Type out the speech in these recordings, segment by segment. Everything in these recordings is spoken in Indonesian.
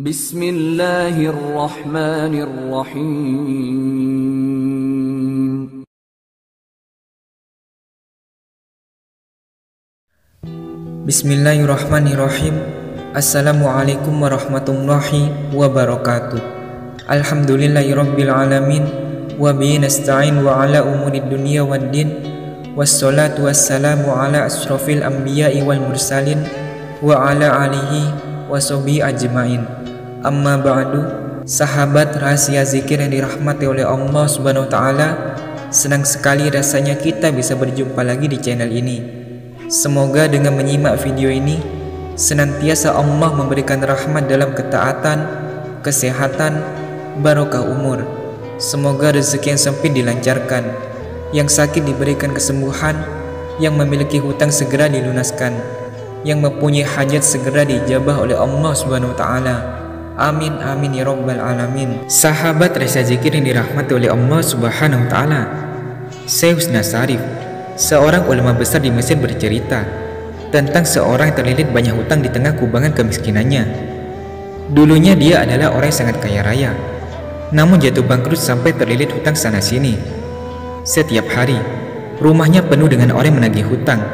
Bismillahirrahmanirrahim. Bismillahirrahmanirrahim. Assalamualaikum warahmatullahi wabarakatuh. Alhamdulillahirabbil alamin wa bihi nasta'in wa ala umurid dunya waddin. Wassalatu wassalamu ala asrofil anbiya'i wal mursalin wa ala alihi wa sahbihi ajmain. Amma ba'du. Sahabat rahasia zikir yang dirahmati oleh Allah Subhanahu wa taala, senang sekali rasanya kita bisa berjumpa lagi di channel ini. Semoga dengan menyimak video ini senantiasa Allah memberikan rahmat dalam ketaatan, kesehatan, barokah umur. Semoga rezeki yang sempit dilancarkan, yang sakit diberikan kesembuhan, yang memiliki hutang segera dilunaskan, yang mempunyai hajat segera dijabah oleh Allah Subhanahu wa taala. Amin amin ya rabbal alamin. Sahabat rahasia zikir yang dirahmati oleh Allah Subhanahu wa taala, Syekh Husnas Syarif, seorang ulama besar di Mesir, bercerita tentang seorang yang terlilit banyak hutang di tengah kubangan kemiskinannya. Dulunya dia adalah orang yang sangat kaya raya, namun jatuh bangkrut sampai terlilit hutang sana sini. Setiap hari rumahnya penuh dengan orang yang menagih hutang.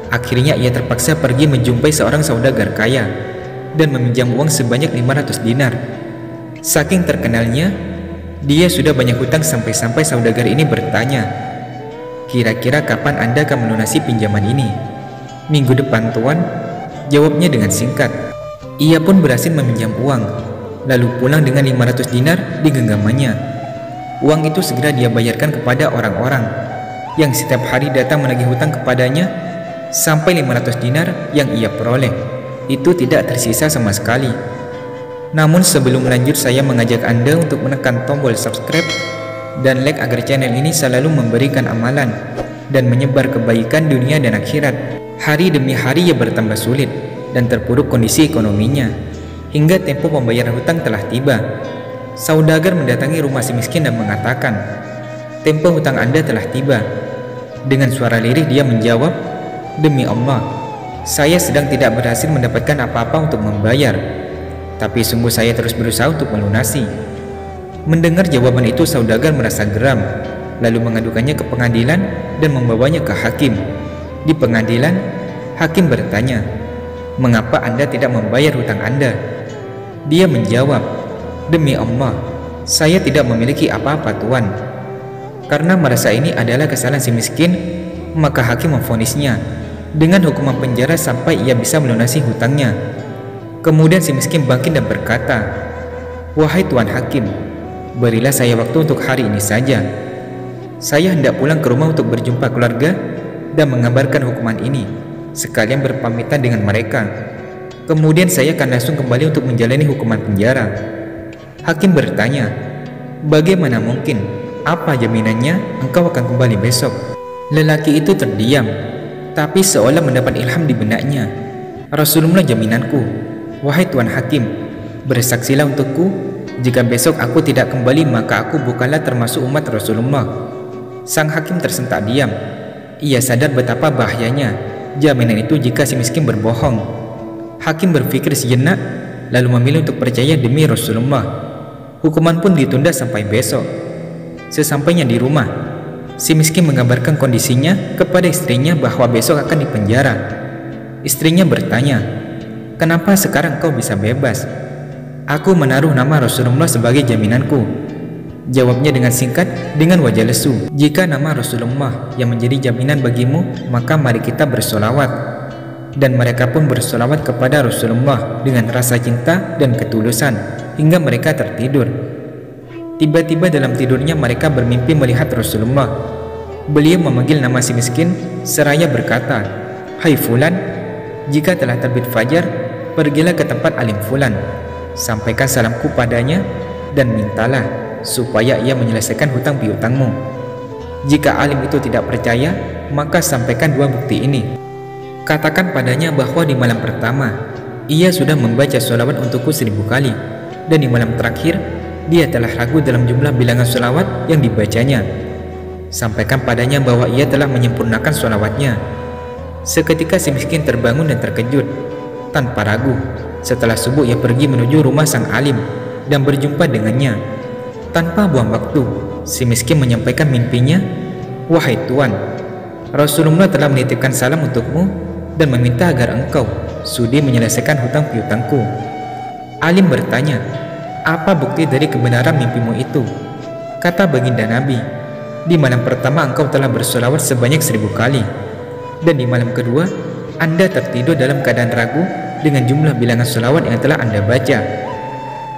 Akhirnya ia terpaksa pergi menjumpai seorang saudagar kaya dan meminjam uang sebanyak 500 dinar. Saking terkenalnya, dia sudah banyak hutang sampai-sampai saudagar ini bertanya, "Kira-kira kapan Anda akan melunasi pinjaman ini?" "Minggu depan, Tuan," jawabnya dengan singkat. Ia pun berhasil meminjam uang, lalu pulang dengan 500 dinar di genggamannya. Uang itu segera dia bayarkan kepada orang-orang yang setiap hari datang menagih hutang kepadanya, sampai 500 dinar yang ia peroleh itu tidak tersisa sama sekali. Namun sebelum lanjut, saya mengajak Anda untuk menekan tombol subscribe dan like agar channel ini selalu memberikan amalan dan menyebar kebaikan dunia dan akhirat. Hari demi hari ia bertambah sulit dan terpuruk kondisi ekonominya, hingga tempo pembayaran hutang telah tiba. Saudagar mendatangi rumah si miskin dan mengatakan, "Tempo hutang Anda telah tiba." Dengan suara lirih dia menjawab, "Demi Allah, saya sedang tidak berhasil mendapatkan apa-apa untuk membayar, tapi sungguh saya terus berusaha untuk melunasi." Mendengar jawaban itu, saudagar merasa geram, lalu mengadukannya ke pengadilan dan membawanya ke hakim. Di pengadilan, hakim bertanya, "Mengapa Anda tidak membayar hutang Anda?" Dia menjawab, "Demi Allah, saya tidak memiliki apa-apa, Tuan." Karena merasa ini adalah kesalahan si miskin, maka hakim memvonisnya dengan hukuman penjara sampai ia bisa melunasi hutangnya. Kemudian si miskin bangkit dan berkata, "Wahai Tuan Hakim, berilah saya waktu untuk hari ini saja. Saya hendak pulang ke rumah untuk berjumpa keluarga dan mengabarkan hukuman ini, sekalian berpamitan dengan mereka. Kemudian saya akan langsung kembali untuk menjalani hukuman penjara." Hakim bertanya, "Bagaimana mungkin? Apa jaminannya engkau akan kembali besok?" Lelaki itu terdiam, tapi seolah mendapat ilham di benaknya. "Rasulullah jaminanku, wahai Tuan Hakim, bersaksilah untukku, jika besok aku tidak kembali maka aku bukanlah termasuk umat Rasulullah." Sang hakim tersentak diam. Ia sadar betapa bahayanya jaminan itu jika si miskin berbohong. Hakim berpikir sejenak, lalu memilih untuk percaya demi Rasulullah. Hukuman pun ditunda sampai besok. Sesampainya di rumah, si miskin mengabarkan kondisinya kepada istrinya bahwa besok akan dipenjara. Istrinya bertanya, "Kenapa sekarang kau bisa bebas?" "Aku menaruh nama Rasulullah sebagai jaminanku," jawabnya dengan singkat dengan wajah lesu. "Jika nama Rasulullah yang menjadi jaminan bagimu, maka mari kita bersolawat." Dan mereka pun bersolawat kepada Rasulullah dengan rasa cinta dan ketulusan hingga mereka tertidur. Tiba-tiba dalam tidurnya mereka bermimpi melihat Rasulullah. Beliau memanggil nama si miskin seraya berkata, "Hai Fulan, jika telah terbit fajar, pergilah ke tempat alim Fulan, sampaikan salamku padanya dan mintalah supaya ia menyelesaikan hutang piutangmu. Jika alim itu tidak percaya, maka sampaikan dua bukti ini. Katakan padanya bahwa di malam pertama ia sudah membaca sholawat untukku 1000 kali, dan di malam terakhir dia telah ragu dalam jumlah bilangan sholawat yang dibacanya. Sampaikan padanya bahwa ia telah menyempurnakan sholawatnya." Seketika si miskin terbangun dan terkejut. tanpa ragu. Setelah subuh ia pergi menuju rumah sang alim dan berjumpa dengannya. Tanpa buang waktu, si miskin menyampaikan mimpinya. "Wahai Tuan, Rasulullah telah menitipkan salam untukmu dan meminta agar engkau sudi menyelesaikan hutang piutangku." Alim bertanya, "Apa bukti dari kebenaran mimpimu itu?" Kata baginda Nabi, "Di malam pertama engkau telah bersolawat sebanyak 1000 kali, dan di malam kedua Anda tertidur dalam keadaan ragu dengan jumlah bilangan solawat yang telah Anda baca."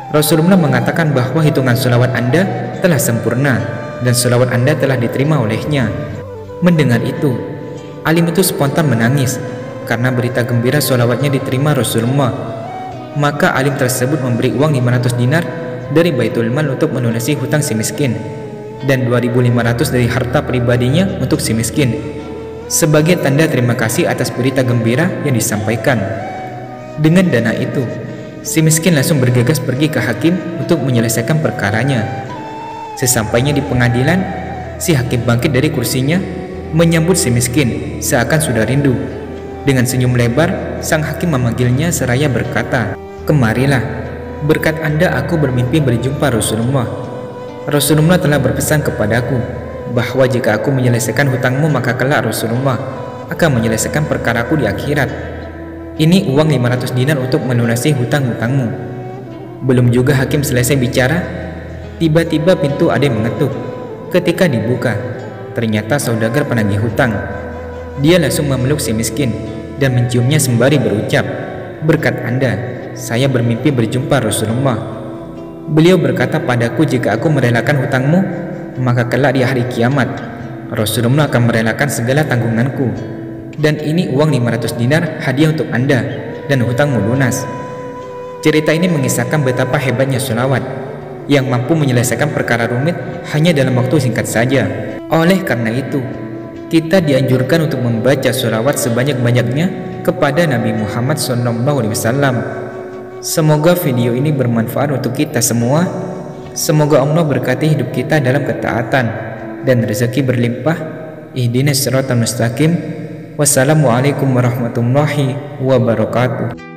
Rasulullah mengatakan bahwa hitungan solawat Anda telah sempurna dan solawat Anda telah diterima olehnya. Mendengar itu, alim itu spontan menangis karena berita gembira solawatnya diterima Rasulullah. Maka alim tersebut memberi uang 500 dinar dari Baitul Mal untuk melunasi hutang si miskin, dan 2.500 dari harta pribadinya untuk si miskin, sebagai tanda terima kasih atas berita gembira yang disampaikan. Dengan dana itu, si miskin langsung bergegas pergi ke hakim untuk menyelesaikan perkaranya. Sesampainya di pengadilan, si hakim bangkit dari kursinya, menyambut si miskin seakan sudah rindu. Dengan senyum lebar, sang hakim memanggilnya seraya berkata, "Kemarilah, berkat Anda aku bermimpi berjumpa Rasulullah. Rasulullah telah berpesan kepadaku bahwa jika aku menyelesaikan hutangmu maka kelak Rasulullah akan menyelesaikan perkaraku di akhirat. Ini uang 500 dinar untuk melunasi hutang-hutangmu." Belum juga hakim selesai bicara, tiba-tiba pintu ada yang mengetuk. Ketika dibuka, ternyata saudagar penagih hutang. Dia langsung memeluk si miskin dan menciumnya sembari berucap, "Berkat Anda, saya bermimpi berjumpa Rasulullah. Beliau berkata padaku jika aku merelakan hutangmu, maka kelak di hari kiamat, Rasulullah akan merelakan segala tanggunganku. Dan ini uang 500 dinar hadiah untuk Anda dan hutangmu lunas." Cerita ini mengisahkan betapa hebatnya sholawat yang mampu menyelesaikan perkara rumit hanya dalam waktu singkat saja. Oleh karena itu, kita dianjurkan untuk membaca sholawat sebanyak-banyaknya kepada Nabi Muhammad SAW. Semoga video ini bermanfaat untuk kita semua. Semoga Allah berkati hidup kita dalam ketaatan dan rezeki berlimpah. Ihdinas siratal mustaqim. Wassalamualaikum warahmatullahi wabarakatuh.